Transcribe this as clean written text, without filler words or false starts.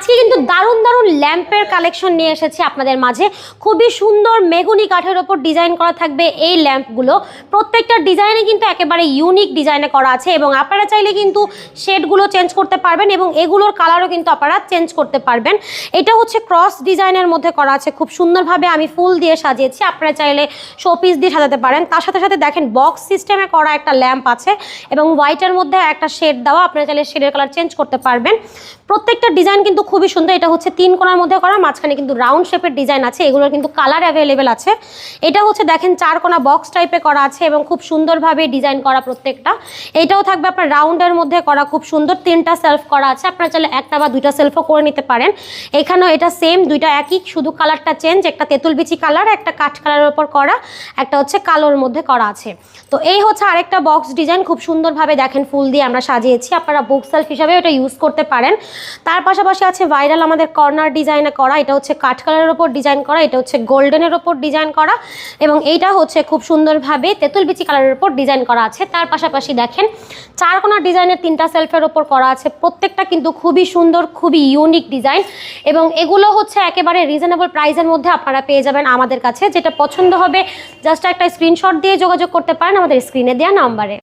আজকে কিন্তু দারুণ দারুণ ল্যাম্পের কালেকশন নিয়ে এসেছি আপনাদের মাঝে। খুবই সুন্দর মেগুনি কাঠের ওপর ডিজাইন করা থাকবে এই ল্যাম্পগুলো। প্রত্যেকটা ডিজাইনে কিন্তু একেবারে ইউনিক ডিজাইনে করা আছে এবং আপনারা চাইলে কিন্তু শেডগুলো চেঞ্জ করতে পারবেন এবং এগুলোর কালারও কিন্তু আপনারা চেঞ্জ করতে পারবেন। এটা হচ্ছে ক্রস ডিজাইনের মধ্যে করা আছে, খুব সুন্দরভাবে আমি ফুল দিয়ে সাজিয়েছি। আপনারা চাইলে শোপিস দিয়ে সাজাতে পারেন। তার সাথে সাথে দেখেন বক্স সিস্টেমে করা একটা ল্যাম্প আছে এবং হোয়াইটের মধ্যে একটা শেড দেওয়া, আপনারা চাইলে শেডের কালার চেঞ্জ করতে পারবেন। প্রত্যেকটা ডিজাইন কিন্তু খুবই সুন্দর। এটা হচ্ছে 3 কোণার মধ্যে করা, মাঝখানে কিন্তু রাউন্ড শেপের ডিজাইন আছে, এগুলোর কিন্তু কালার অ্যাভেলেবেল আছে। এটা হচ্ছে দেখেন 4 কোণা বক্স টাইপে করা আছে এবং খুব সুন্দরভাবে ডিজাইন করা প্রত্যেকটা। এটাও থাকবে আপনার রাউন্ডের মধ্যে করা, খুব সুন্দর। 3টা সেলফ করা আছে, আপনারা চাইলে একটা বা 2টা সেলফও করে নিতে পারেন। এখানেও এটা সেম, 2টা একই, শুধু কালারটা চেঞ্জ। একটা তেঁতুল বিচি কালার, একটা কাঠ কালারের উপর করা, একটা হচ্ছে কালোর মধ্যে করা আছে। তো এই হচ্ছে আরেকটা বক্স ডিজাইন, খুব সুন্দরভাবে দেখেন ফুল দিয়ে আমরা সাজিয়েছি। আপনারা বুক সেলফ হিসাবে এটা ইউজ করতে পারেন। তার পাশাপাশি আছে ভাইরাল আমাদের কর্নার ডিজাইনে করা, এটা হচ্ছে কাঠ কালারের ওপর ডিজাইন করা, এটা হচ্ছে গোল্ডেনের ওপর ডিজাইন করা এবং এইটা হচ্ছে খুব সুন্দরভাবে তেঁতুল বিচি কালারের ওপর ডিজাইন করা আছে। তার পাশাপাশি দেখেন 4 কোণার ডিজাইনের 3টা সেলফের ওপর করা আছে। প্রত্যেকটা কিন্তু খুবই সুন্দর, খুবই ইউনিক ডিজাইন এবং এগুলো হচ্ছে একেবারে রিজনেবল প্রাইসের মধ্যে আপনারা পেয়ে যাবেন আমাদের কাছে। যেটা পছন্দ হবে জাস্ট একটা স্ক্রিনশট দিয়ে যোগাযোগ করতে পারেন আমাদের স্ক্রিনে দেওয়া নাম্বারে।